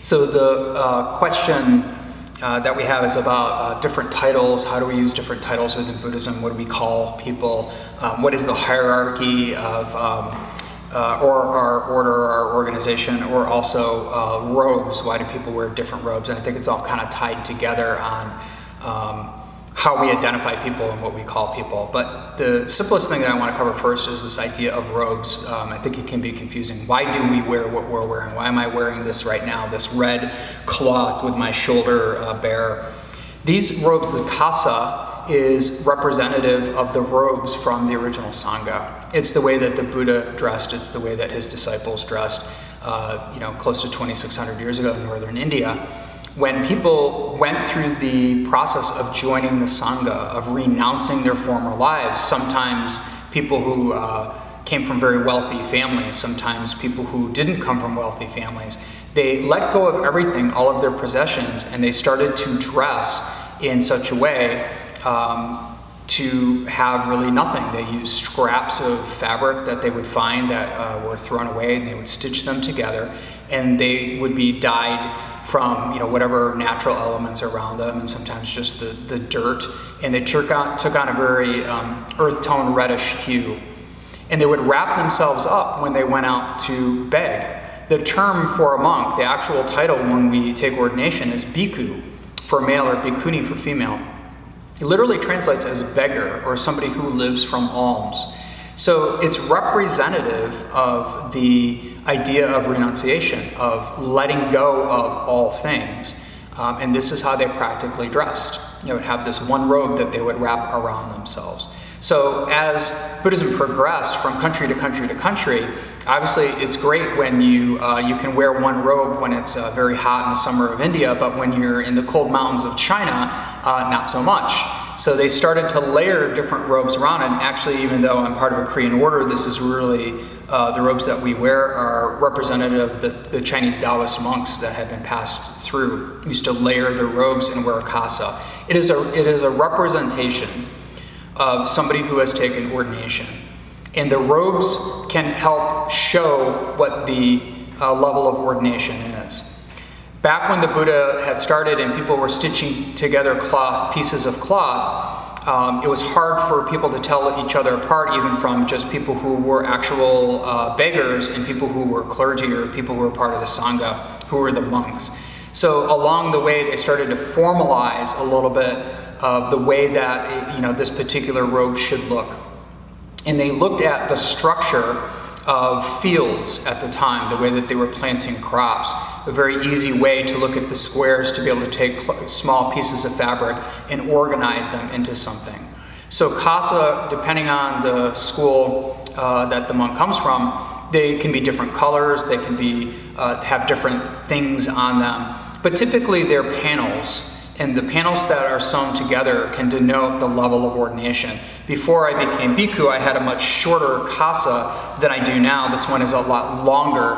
So the question that we have is about different titles. How do we use different titles within Buddhism? What do we call people? What is the hierarchy of or our order, our organization, or also robes? Why do people wear different robes? And I think it's all kind of tied together on how we identify people and what we call people. But the simplest thing that I want to cover first is this idea of robes. I think it can be confusing. Why do we wear what we're wearing? Why am I wearing this right now, this red cloth with my shoulder bare? These robes, the kasa, is representative of the robes from the original Sangha. It's the way that the Buddha dressed. It's the way that his disciples dressed, close to 2,600 years ago in northern India. When people went through the process of joining the Sangha, of renouncing their former lives, sometimes people who came from very wealthy families, sometimes people who didn't come from wealthy families, they let go of everything, all of their possessions, and they started to dress in such a way to have really nothing. They used scraps of fabric that they would find that were thrown away, and they would stitch them together, and they would be dyed from whatever natural elements around them, and sometimes just the dirt, and they took on a very earth tone reddish hue. And they would wrap themselves up when they went out to beg. The term for a monk, the actual title when we take ordination, is bhikkhu for male or bhikkhuni for female. It literally translates as beggar, or somebody who lives from alms. So it's representative of the idea of renunciation, of letting go of all things. And this is how they practically dressed. They would have this one robe that they would wrap around themselves. So as Buddhism progressed from country to country to country, obviously it's great when you can wear one robe when it's very hot in the summer of India, but when you're in the cold mountains of China, not so much. So they started to layer different robes around, and actually, even though I'm part of a Korean order, this is really, the robes that we wear are representative of the Chinese Taoist monks that had been passed through, used to layer their robes and wear a kasa. It is a representation of somebody who has taken ordination. And the robes can help show what the level of ordination is. Back when the Buddha had started and people were stitching together pieces of cloth, it was hard for people to tell each other apart, even from just people who were actual beggars and people who were clergy or people who were part of the Sangha, who were the monks. So along the way, they started to formalize a little bit of the way that this particular robe should look. And they looked at the structure of fields at the time, the way that they were planting crops. A very easy way to look at the squares, to be able to take small pieces of fabric and organize them into something. So kasa, depending on the school that the monk comes from, they can be different colors, they can be have different things on them, but typically they're panels. And the panels that are sewn together can denote the level of ordination. Before I became bhikkhu, I had a much shorter kasa than I do now. This one is a lot longer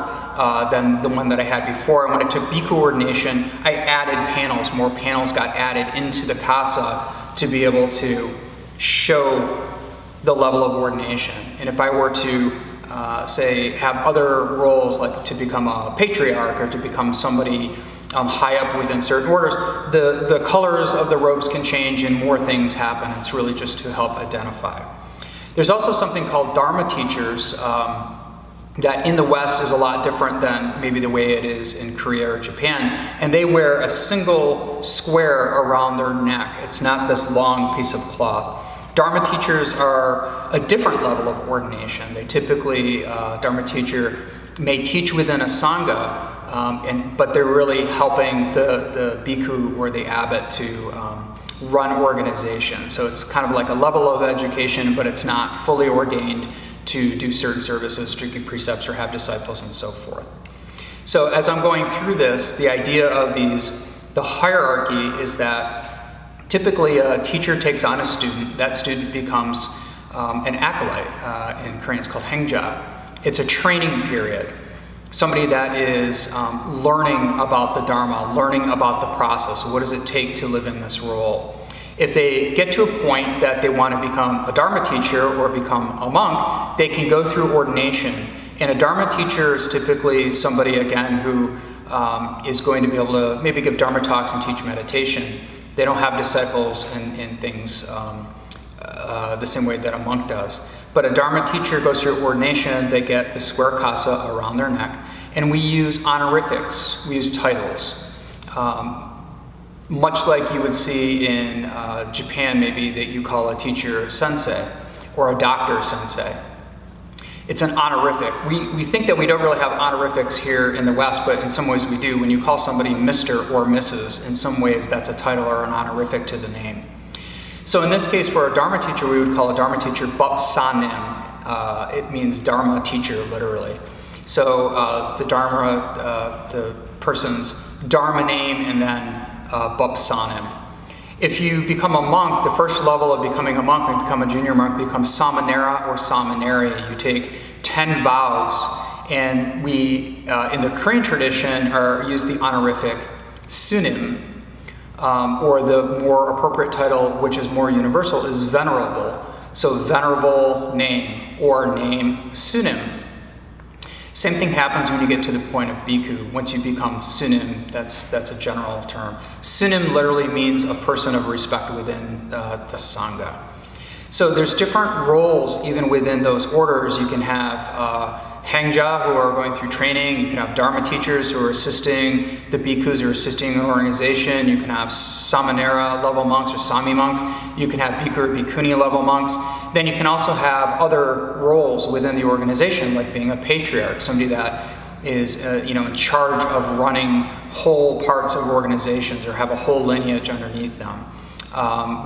than the one that I had before. And when I took bhikkhu ordination, I added panels. More panels got added into the kasa to be able to show the level of ordination. And if I were to say have other roles, like to become a patriarch or to become somebody high up within certain orders, the colors of the robes can change and more things happen. It's really just to help identify. There's also something called Dharma teachers that in the West is a lot different than maybe the way it is in Korea or Japan. And they wear a single square around their neck. It's not this long piece of cloth. Dharma teachers are a different level of ordination. They typically, Dharma teacher may teach within a Sangha, but they're really helping the bhikkhu or the abbot to run organization. So it's kind of like a level of education, but it's not fully ordained to do certain services, to give precepts, or have disciples, and so forth. So as I'm going through this, the idea of the hierarchy is that typically a teacher takes on a student. That student becomes an acolyte. In Korean it's called hengja. It's a training period. Somebody that is learning about the Dharma, learning about the process. What does it take to live in this role? If they get to a point that they want to become a Dharma teacher or become a monk, they can go through ordination. And a Dharma teacher is typically somebody, again, who is going to be able to maybe give Dharma talks and teach meditation. They don't have disciples and things the same way that a monk does. But a Dharma teacher goes through ordination, they get the square kasa around their neck, and we use honorifics, we use titles. Much like you would see in Japan, maybe, that you call a teacher sensei or a doctor sensei. It's an honorific. We think that we don't really have honorifics here in the West, but in some ways we do. When you call somebody Mr. or Mrs., in some ways that's a title or an honorific to the name. So in this case, for a Dharma teacher, we would call a Dharma teacher Bapsanim. It means Dharma teacher, literally. So the Dharma, the person's Dharma name, and then Bapsanim. If you become a monk, the first level of becoming a monk, when you become a junior monk, becomes Samanera or Samaneri. You take 10 vows, and we, in the Korean tradition, use the honorific Sunim, or the more appropriate title, which is more universal, is Venerable. So Venerable name, or name Sunim. Same thing happens when you get to the point of bhikkhu. Once you become sunim, that's a general term. Sunim literally means a person of respect within the sangha. So there's different roles even within those orders. You can have hangja who are going through training. You can have dharma teachers who are assisting the bhikkhus who are assisting an organization. You can have samanera level monks or sami monks. You can have bhikkhu or bhikkhuni level monks. Then you can also have other roles within the organization, like being a patriarch, somebody that is in charge of running whole parts of organizations or have a whole lineage underneath them.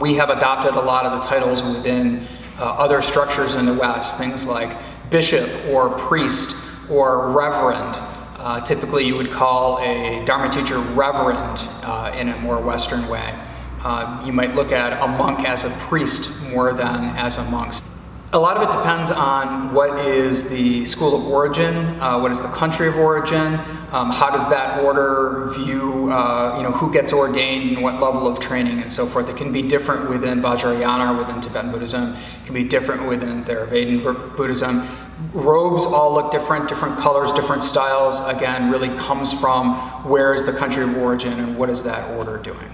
We have adopted a lot of the titles within other structures in the West, things like bishop or priest or reverend. Typically you would call a Dharma teacher reverend in a more Western way. You might look at a monk as a priest more than as a monk. A lot of it depends on what is the school of origin, what is the country of origin, how does that order view, who gets ordained and what level of training and so forth. It can be different within Vajrayana or within Tibetan Buddhism. It can be different within Theravada Buddhism. Robes all look different colors, different styles. Again, really comes from where is the country of origin and what is that order doing.